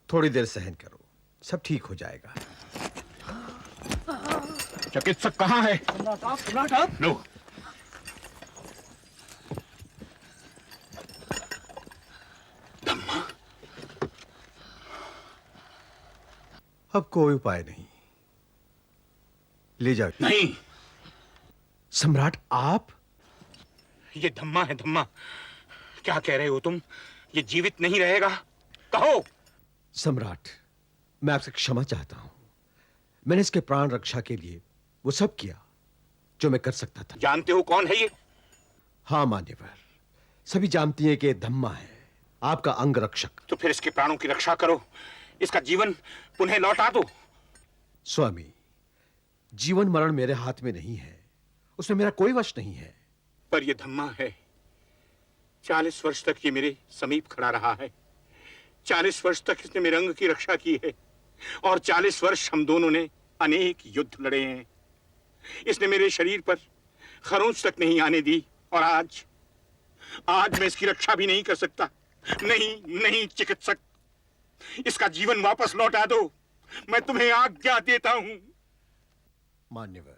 थोड़ी देर सहन करो, सब ठीक हो जाएगा। चिकित्सक कहाँ है? लो। धम्मा। अब कोई उपाय नहीं, ले जाओ। नहीं। सम्राट आप? ये धम्मा है, धम्मा। क्या कह रहे हो तुम? ये जीवित नहीं रहेगा, कहो। सम्राट, मैं आपसे क्षमा चाहता हूं। मैंने इसके प्राण रक्षा के लिए वो सब किया जो मैं कर सकता था। जानते हो कौन है ये? हाँ मान्यवर, सभी जानती हैं कि ये धम्मा है, आपका अंग रक्षक। तो फिर इसके प्राणों की रक्षा करो, इसका जीवन पुनः लौटा दो। स्वामी, जीवन मरण मेरे हाथ में नहीं है, उसमें मेरा कोई वश नहीं है। पर यह धम्मा है, 40 वर्ष तक ये मेरे समीप खड़ा रहा है। 40 वर्ष तक इसने मेरे अंग की रक्षा की है, और 40 वर्ष हम दोनों ने अनेक युद्ध लड़े हैं। इसने मेरे शरीर पर खरोंच तक नहीं आने दी, और आज मैं इसकी रक्षा भी नहीं कर सकता। नहीं नहीं चिकित्सक, इसका जीवन वापस लौटा दो, मैं तुम्हें आज्ञा देता हूं। मान्यवर,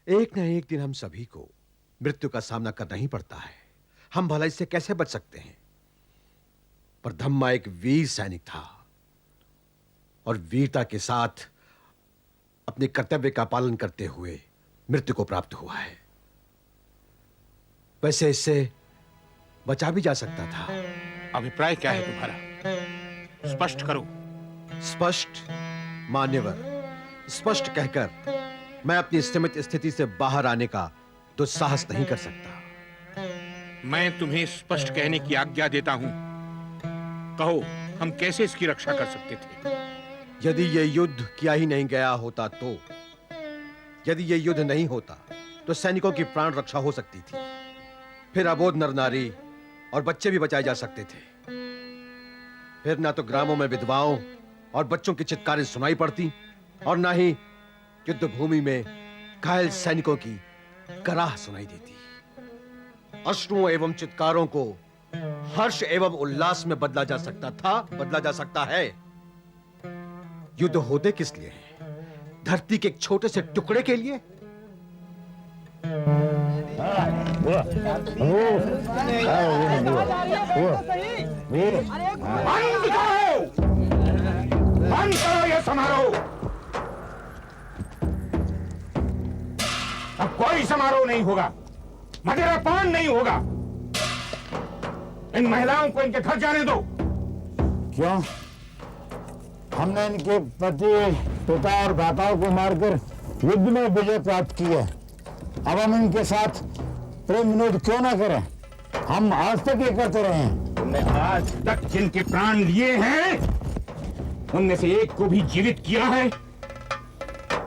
एक न एक दिन हम सभी को मृत्यु का सामना करना ही पड़ता है। हम भला इससे कैसे बच सकते हैं? पर धम्मा एक वीर सैनिक था, और वीरता के साथ अपने कर्तव्य का पालन करते हुए मृत्यु को प्राप्त हुआ है। वैसे इससे बचा भी जा सकता था। अभिप्राय क्या है तुम्हारा? स्पष्ट करो। स्पष्ट? मान्यवर, स्पष्ट कहकर मैं अपनी सीमित स्थिति से बाहर आने का दुस्साहस नहीं कर सकता। मैं तुम्हें स्पष्ट कहने की आज्ञा देता हूं। कहो, हम कैसे इसकी रक्षा कर सकते थे? यदि यह युद्ध किया ही नहीं गया होता तो, यदि यह युद्ध नहीं होता तो सैनिकों की प्राण रक्षा हो सकती थी। फिर अबोध नर नारी और बच्चे भी बचाए जा सकते थे। फिर ना तो ग्रामों में विधवाओं और बच्चों की चित्कारें सुनाई पड़ती, और ना ही युद्ध भूमि में घायल सैनिकों की कराह सुनाई देती। अश्रुओं एवं चित्कारों को हर्ष एवं उल्लास में बदला जा सकता था, बदला जा सकता है। युद्ध होते किस लिए हैं? धरती के एक छोटे से टुकड़े के लिए? बंद करो ये समारोह। अब कोई समारोह नहीं होगा, मदिरापान नहीं होगा। इन महिलाओं को इनके घर जाने दो। क्यों? हमने इनके पति, पिता और भ्राताओं को मारकर युद्ध में विजय प्राप्त की है। अब हम इनके साथ प्रेम विनोद क्यों ना करें? हम आज तक ये करते रहे हैं। तुमने आज तक जिनके प्राण लिए हैं, उनमें से एक को भी जीवित किया है,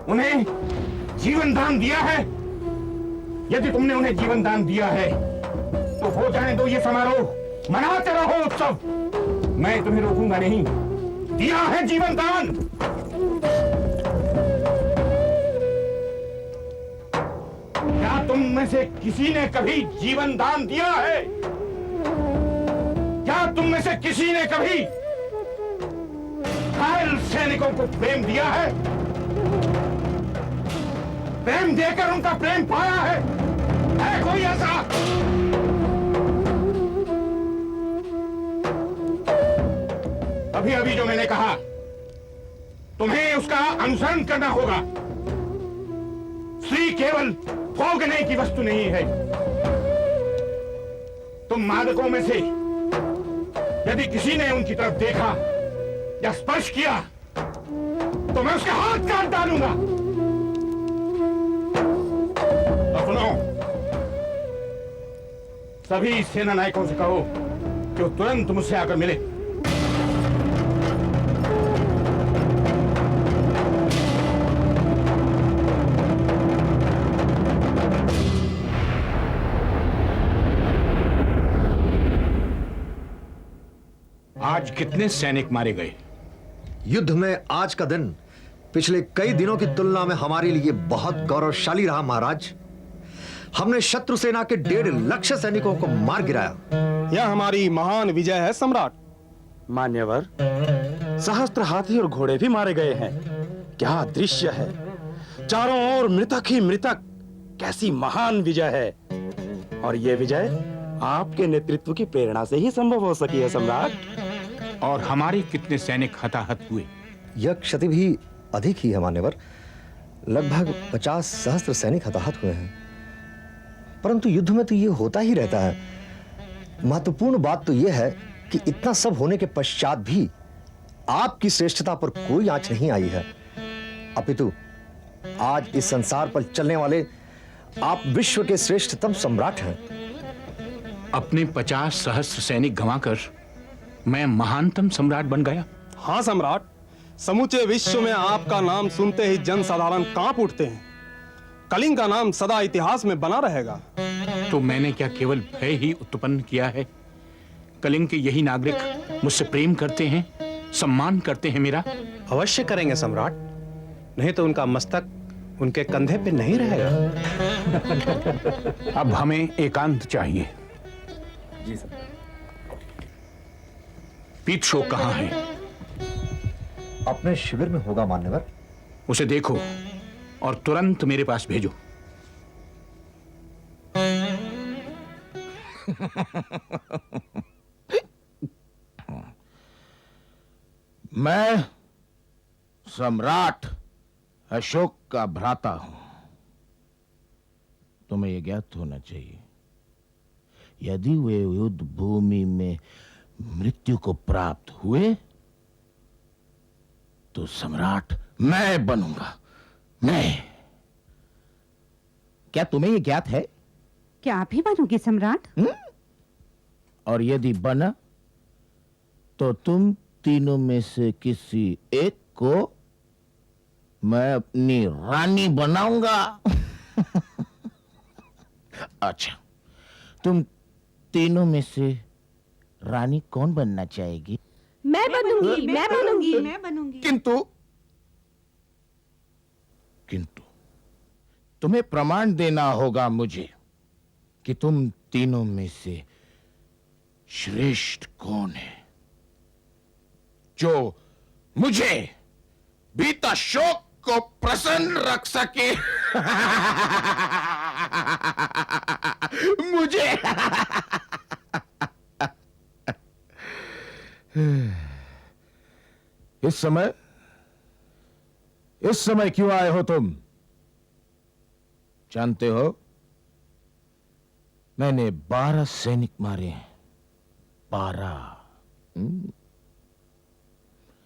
उन्हें जीवन दान दिया है। यदि तुमने उन्हें जीवन दान दिया है तो हो जाने दो ये समारोह, मनाते रहो उत्सव। मैं तुम्हें रोकूंगा नहीं। दिया है जीवन दान। क्या तुम में से किसी ने कभी जीवन दान दिया है? क्या तुम में से किसी ने कभी घायल सैनिकों को प्रेम दिया है? प्रेम देकर उनका प्रेम पाया है कोई ऐसा? अभी अभी जो मैंने कहा, तुम्हें उसका अनुसरण करना होगा। स्त्री केवल भोगने की वस्तु नहीं है। तुम मादकों में से यदि किसी ने उनकी तरफ देखा या स्पर्श किया तो मैं उसके हाथ काट डालूंगा। और सुनो, सभी सेना नायकों से कहो कि वो तुरंत मुझसे आकर मिले। आज कितने सैनिक मारे गए? युद्ध में आज का दिन पिछले कई दिनों की तुलना में हमारे लिए बहुत गौरवशाली रहा महाराज। हमने शत्रु सेना के 1.5 लाख सैनिकों को मार गिराया। यह हमारी महान विजय है सम्राट। मान्यवर, सहस्त्र हाथी और घोड़े भी मारे गए हैं। क्या दृश्य है, चारों ओर मृतक ही मृतक। कैसी महान विजय है। और यह विजय आपके नेतृत्व की प्रेरणा से ही संभव हो सकी है सम्राट। और हमारे कितने सैनिक हताहत हुए? यह क्षति भी अधिक ही है मान्यवर। लगभग 50 सहस्त्र सैनिक हताहत हुए हैं। परंतु युद्ध में तो यह होता ही रहता है। महत्वपूर्ण बात तो यह है कि इतना सब होने के पश्चात भी आपकी श्रेष्ठता पर कोई आंच नहीं आई है। अपितु आज इस संसार पर चलने वाले आप विश्व के श्रेष्ठतम सम्राट हैं। अपने 50 सहस्त्र सैनिक गंवाकर मैं महानतम सम्राट बन गया। हाँ सम्राट, समूचे विश्व में आपका नाम सुनते ही जनसाधारण कांप उठते हैं। कलिंग का नाम सदा इतिहास में बना रहेगा। तो मैंने क्या केवल भय ही उत्पन्न किया है? कलिंग के यही नागरिक मुझसे प्रेम करते हैं, सम्मान करते हैं मेरा। अवश्य करेंगे सम्राट, नहीं तो उनका मस्तक उनके कंधे पे नहीं रहेगा। अब हमें एकांत चाहिए। जी सर। पीतशोक कहाँ है? अपने शिविर में होगा मान्यवर। उसे देखो और तुरंत मेरे पास भेजो। मैं सम्राट अशोक का भ्राता हूं। तुम्हें यह ज्ञात होना चाहिए, यदि वे युद्ध भूमि में मृत्यु को प्राप्त हुए तो सम्राट मैं बनूंगा। मैं। क्या तुम्हें यह ज्ञात है? क्या आप ही बनोगे सम्राट? और यदि बना तो तुम तीनों में से किसी एक को मैं अपनी रानी बनाऊंगा। अच्छा, तुम तीनों में से रानी कौन बनना चाहेगी? मैं बनूंगी, मैं बनूंगी, मैं बनूंगी। किंतु तुम्हें प्रमाण देना होगा मुझे कि तुम तीनों में से श्रेष्ठ कौन है, जो मुझे बीता शोक को प्रसन्न रख सके। मुझे इस समय क्यों आए हो तुम? जानते हो, मैंने 12 सैनिक मारे हैं। 12।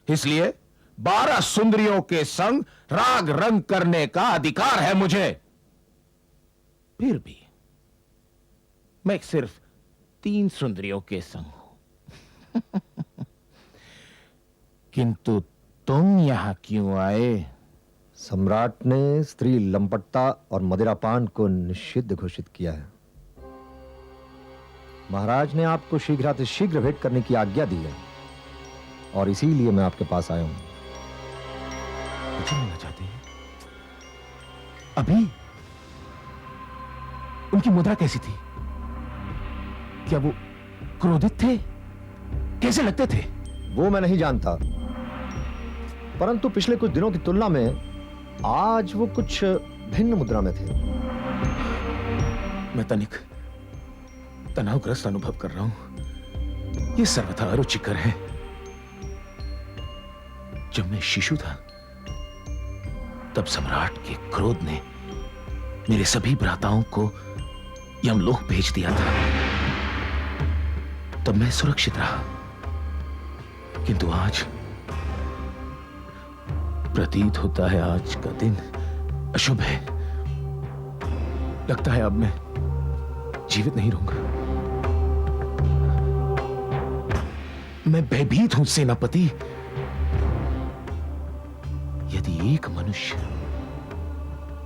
इसलिए 12 सुंदरियों के संग राग रंग करने का अधिकार है मुझे। फिर भी मैं सिर्फ 3 सुंदरियों के संग हूं। किंतु तुम यहां क्यों आए? सम्राट ने स्त्री लंपटता और मदिरापान को निषिद्ध घोषित किया है। महाराज ने आपको शीघ्रातिशीघ्र भेंट करने की आज्ञा दी है और इसीलिए मैं आपके पास आया हूं। मुझे मिलना चाहते हैं? अभी उनकी मुद्रा कैसी थी? क्या वो क्रोधित थे? कैसे लगते थे? वो मैं नहीं जानता, परंतु पिछले कुछ दिनों की तुलना में आज वो कुछ भिन्न मुद्रा में थे। मैं तनिक तनावग्रस्त अनुभव कर रहा हूं। ये सर्वथा अरुचिकर है। जब मैं शिशु था तब सम्राट के क्रोध ने मेरे सभी भ्राताओं को यमलोक भेज दिया था। तब मैं सुरक्षित रहा, किंतु आज प्रतीत होता है आज का दिन अशुभ है। लगता है अब मैं जीवित नहीं रहूंगा। मैं भयभीत हूं सेनापति। यदि एक मनुष्य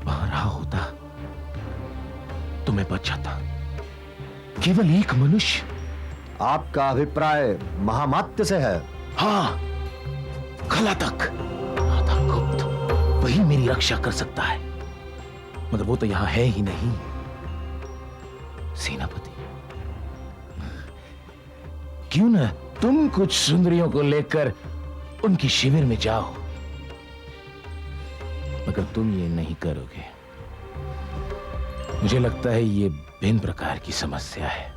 वहां रहा होता तो मैं बच जाता। केवल एक मनुष्य। आपका अभिप्राय महामात्य से है? हाँ, खलातक गुप्त, वही मेरी रक्षा कर सकता है, मगर वो तो यहां है ही नहीं। सेनापति, क्यों ना तुम कुछ सुंदरियों को लेकर उनकी शिविर में जाओ, मगर तुम ये नहीं करोगे। मुझे लगता है ये भिन्न प्रकार की समस्या है।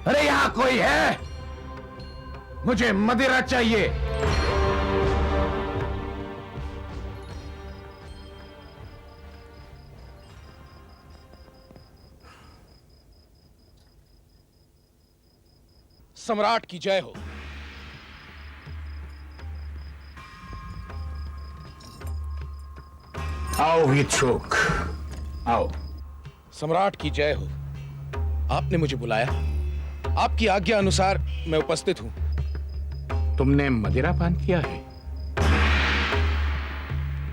अरे यहां कोई है? मुझे मदिरा चाहिए। सम्राट की जय हो। आओ इच्छुक, आओ। सम्राट की जय हो। आपने मुझे बुलाया, आपकी आज्ञा अनुसार मैं उपस्थित हूं। तुमने मदिरा पान किया है?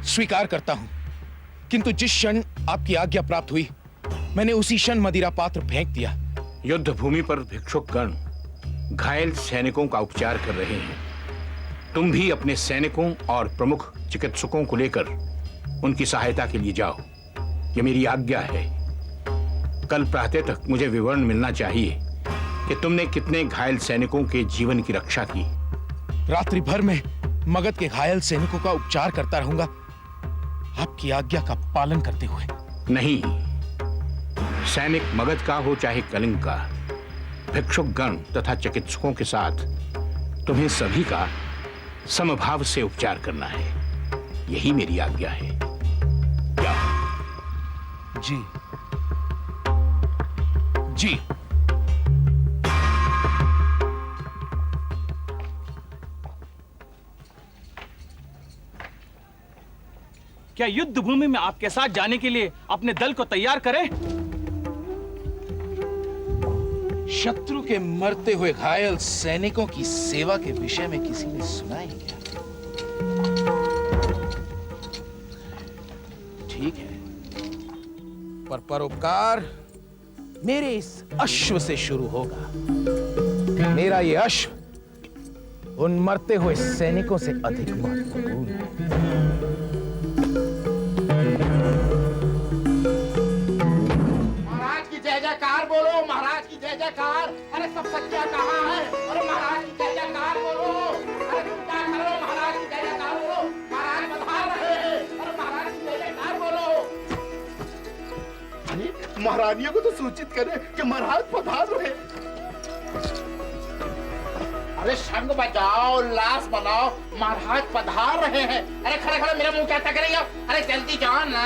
स्वीकार करता हूं, किंतु जिस क्षण आपकी आज्ञा प्राप्त हुई, मैंने उसी क्षण मदिरा पात्र फेंक दिया। युद्ध भूमि पर भिक्षुक गण घायल सैनिकों का उपचार कर रहे हैं। तुम भी अपने सैनिकों और प्रमुख चिकित्सकों को लेकर उनकी सहायता के लिए जाओ। यह मेरी आज्ञा है। कल प्रातः तक मुझे विवरण मिलना चाहिए कि तुमने कितने घायल सैनिकों के जीवन की रक्षा की। रात्रि भर में मगध के घायल सैनिकों का उपचार करता रहूंगा, आपकी आज्ञा का पालन करते हुए। नहीं, सैनिक मगध का हो चाहे कलिंग का, भिक्षुक गण तथा चिकित्सकों के साथ तुम्हें सभी का समभाव से उपचार करना है। यही मेरी आज्ञा है। क्या? जी जी। क्या युद्ध भूमि में आपके साथ जाने के लिए अपने दल को तैयार करें? शत्रु के मरते हुए घायल सैनिकों की सेवा के विषय में किसी ने सुना ही क्या? ठीक है, पर परोपकार मेरे इस अश्व से शुरू होगा। मेरा ये अश्व उन मरते हुए सैनिकों से अधिक महत्वपूर्ण है। महाराज की जय जयकार बोलो, महाराज की जय जयकार। अरे सब सत्या कहाँ है? अरे महाराज की जय जयकार बोलो। अरे तुम क्या कर रहे हो? महाराज की जय जयकार बोलो। महाराज पधार रहे हैं। अरे महाराज की जय जयकार बोलो। अरे महारानियों को तो सूचित करें कि महाराज पधार रहे। अरे शंख बजाओ, उल्लास बनाओ, महाराज पधार रहे हैं। अरे खड़े खड़े मेरा मुंह क्या तक रही हो? अरे जल्दी जाओ ना।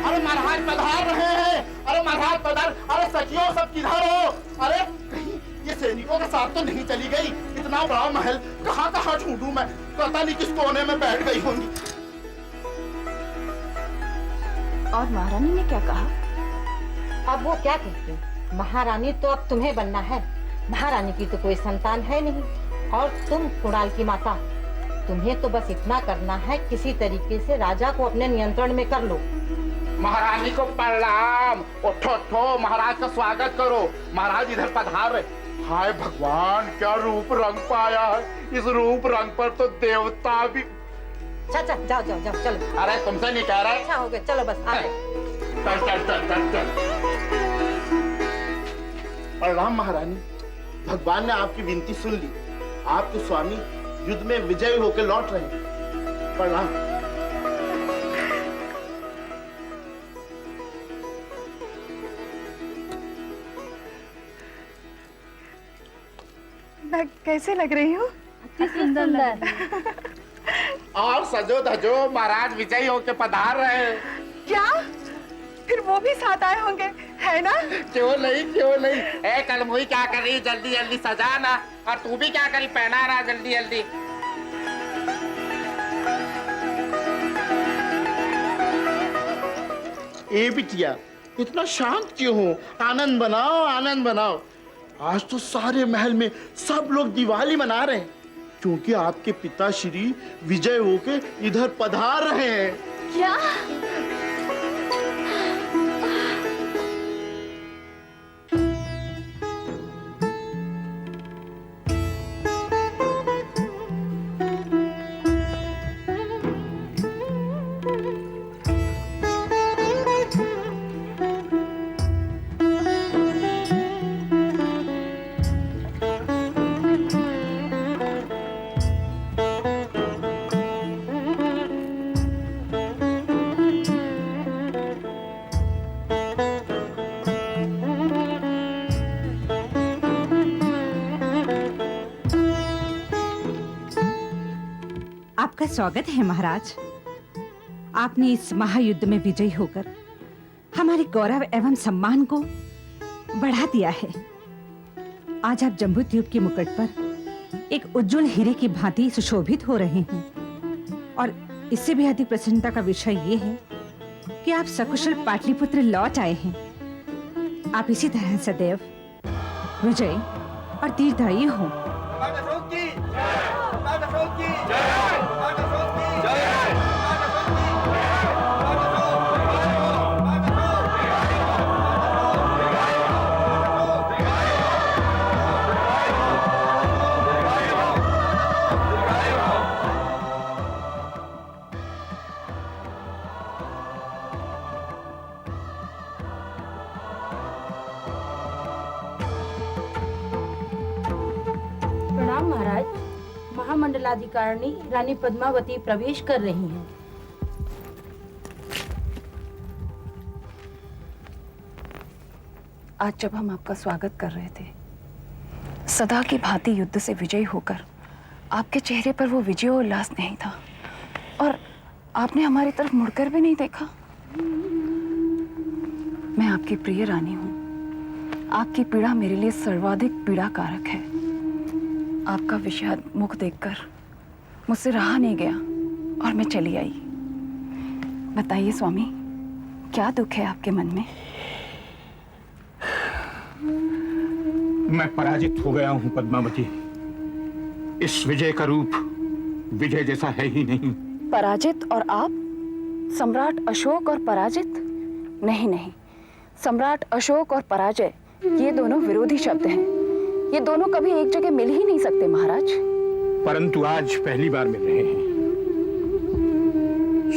अरे महाराज पधार रहे हैं। अरे महाराज पधार। अरे सखियों सब किधर हो? अरे कहीं ये सैनिकों के साथ तो नहीं चली गई? इतना बड़ा महल कहाँ कहाँ ढूंढूं मैं? पता नहीं किस कोने में बैठ गई होंगी। और महारानी ने क्या कहा? अब वो क्या कहती? महारानी तो अब तुम्हें बनना है। महारानी की तो कोई संतान है नहीं, और तुम कुणाल की माता। तुम्हें तो बस इतना करना है, किसी तरीके से राजा को अपने नियंत्रण में कर लो। महारानी को प्रणाम। उठो उठो, महाराज का स्वागत करो। महाराज इधर पधार रहे। हाय भगवान, क्या रूप रंग पाया है। इस रूप रंग पर तो देवता भी। चाचा जाओ जाओ जाओ, चलो। अरे तुमसे नहीं कह रहे। अच्छा हो गया, चलो बस आ गए। चल चल चल चल चल। प्रणाम महारानी, भगवान ने आपकी विनती सुन ली। आपके स्वामी युद्ध में विजयी होकर लौट रहे हैं। प्रणाम। मैं कैसे लग रही हूँ? सुंदर। और सजो धजो, महाराज विजयी होकर पधार रहे हैं। क्या? फिर वो भी साथ आए होंगे, है ना? क्यों नहीं, क्यों नहीं। ए कलमुई क्या कर रही? जल्दी जल्दी सजाना। और तू भी क्या करी? पहना रहा जल्दी जल्दी। ए बिटिया, इतना शांत क्यों हो? आनंद बनाओ, आनंद बनाओ। आज तो सारे महल में सब लोग दिवाली मना रहे हैं, क्योंकि आपके पिताश्री विजय होके इधर पधार रहे हैं। क्या? आपका स्वागत है महाराज। आपने इस महायुद्ध में विजयी होकर हमारे गौरव एवं सम्मान को बढ़ा दिया है। आज आप जम्बूद्वीप के मुकुट पर एक उज्जवल हीरे की भांति सुशोभित हो रहे हैं और इससे भी अधिक प्रसन्नता का विषय ये है कि आप सकुशल पाटलिपुत्र लौट आए हैं। आप इसी तरह सदैव विजय और दीर्घायु हो। प्रणाम महाराज। महामंडलाधिकारिणी रानी पद्मावती प्रवेश कर रही हैं। आज जब हम आपका स्वागत कर रहे थे, सदा की भांति युद्ध से विजयी होकर आपके चेहरे पर वो विजय उल्लास नहीं था और आपने हमारी तरफ मुड़कर भी नहीं देखा। मैं आपकी प्रिय रानी हूँ। आपकी पीड़ा मेरे लिए सर्वाधिक पीड़ा कारक है। आपका विषाद मुख देखकर मुझसे रहा नहीं गया और मैं चली आई। बताइए स्वामी, क्या दुख है आपके मन में? मैं पराजित हो गया हूं पद्मावती। इस विजय का रूप विजय जैसा है ही नहीं। पराजित और आप? सम्राट अशोक और पराजित? नहीं नहीं, सम्राट अशोक और पराजय ये दोनों विरोधी शब्द हैं। ये दोनों कभी एक जगह मिल ही नहीं सकते महाराज। परंतु आज पहली बार मिल रहे हैं।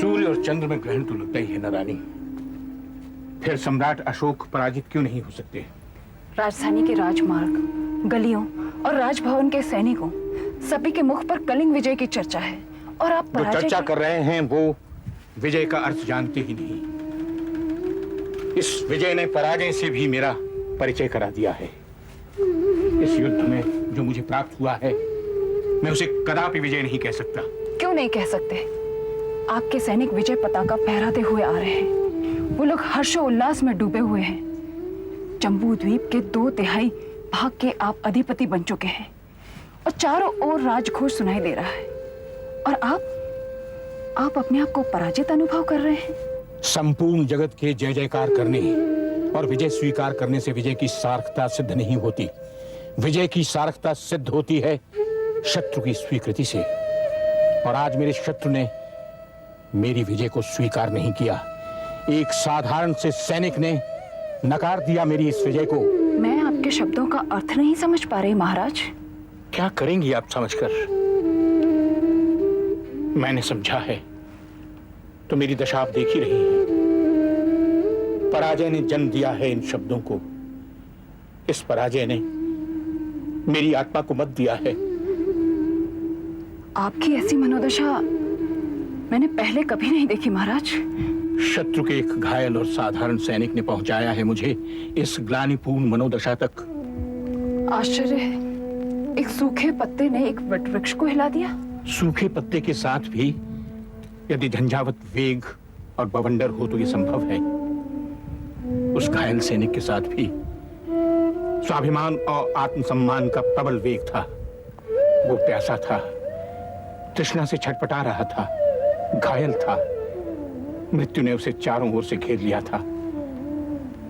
सूर्य और चंद्र में ग्रहण तो लगता ही है ना रानी। फिर सम्राट अशोक पराजित क्यों नहीं हो सकते? राजधानी के राजमार्ग, गलियों और राजभवन के सैनिकों सभी के मुख पर कलिंग विजय की चर्चा है और आप जो चर्चा कर रहे हैं वो विजय का अर्थ जानते ही नहीं। इस विजय ने पराजय से भी मेरा परिचय करा दिया है। इस युद्ध में जो मुझे प्राप्त हुआ है, मैं उसे कदापि विजय नहीं कह सकता। क्यों नहीं कह सकते? आपके सैनिक विजय पताका फहराते हुए आ रहे हैं। वो लोग हर्षोल्लास में डूबे हुए हैं। जम्बूद्वीप के 2/3 भाग के आप अधिपति बन चुके हैं और चारों ओर राजघोष सुनाई दे रहा है और आप अपने आप को पराजित अनुभव कर रहे हैं। संपूर्ण जगत के जय जयकार करने और विजय स्वीकार करने से विजय की सार्थकता सिद्ध नहीं होती। विजय की सार्थकता सिद्ध होती है शत्रु की स्वीकृति से, और आज मेरे शत्रु ने मेरी विजय को स्वीकार नहीं किया। एक साधारण से सैनिक ने नकार दिया मेरी इस विजय को। मैं आपके शब्दों का अर्थ नहीं समझ पा रही महाराज। क्या करेंगी आप समझकर? मैंने समझा है तो मेरी दशा आप देख ही रही हैं। पराजय ने जन्म दिया है इन शब्दों को। इस पराजय ने मेरी आत्मा को मत दिया है। आपकी ऐसी मनोदशा मैंने पहले कभी नहीं देखी महाराज। शत्रु के एक घायल और साधारण सैनिक ने पहुंचाया है मुझे इस ग्लानिपूर्ण मनोदशा तक। आश्चर्य है, एक सूखे पत्ते ने एक वट वृक्ष को हिला दिया। सूखे पत्ते के साथ भी यदि झंझावत वेग और बवंडर हो तो यह संभव है। उस घायल सैनिक के साथ भी स्वाभिमान और आत्मसम्मान का प्रबल वेग था। वो प्यासा था, तृष्णा से छटपटा रहा था, घायल था। मृत्यु ने उसे चारों ओर से घेर लिया था।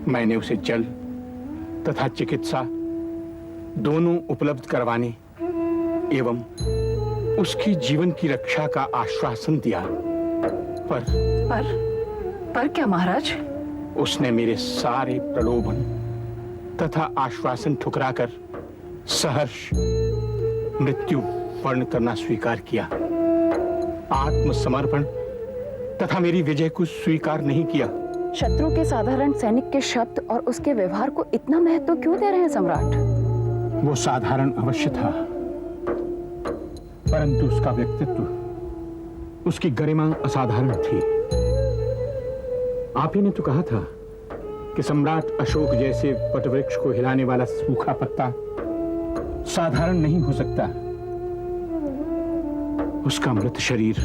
मैंने उसे जल तथा चिकित्सा दोनों उपलब्ध करवाने एवं उसकी जीवन की रक्षा का आश्वासन दिया। पर क्या महाराज? उसने मेरे सारे प्रलोभन तथा आश्वासन ठुकराकर सहर्ष मृत्यु वर्ण करना स्वीकार किया। आत्मसमर्पण तथा मेरी विजय को स्वीकार नहीं किया। शत्रु के साधारण सैनिक के शब्द और उसके व्यवहार को इतना महत्व क्यों दे रहे हैं सम्राट? वो साधारण अवश्य था, परंतु उसका व्यक्तित्व, उसकी गरिमा असाधारण थी। आप ही ने तो कहा था कि सम्राट अशोक जैसे वटवृक्ष को हिलाने वाला सूखा पत्ता साधारण नहीं हो सकता। उसका मृत शरीर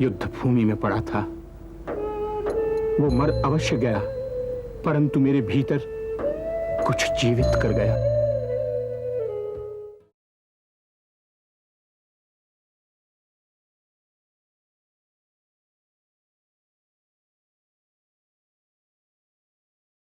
युद्ध भूमि में पड़ा था। वो मर अवश्य गया, परंतु मेरे भीतर कुछ जीवित कर गया।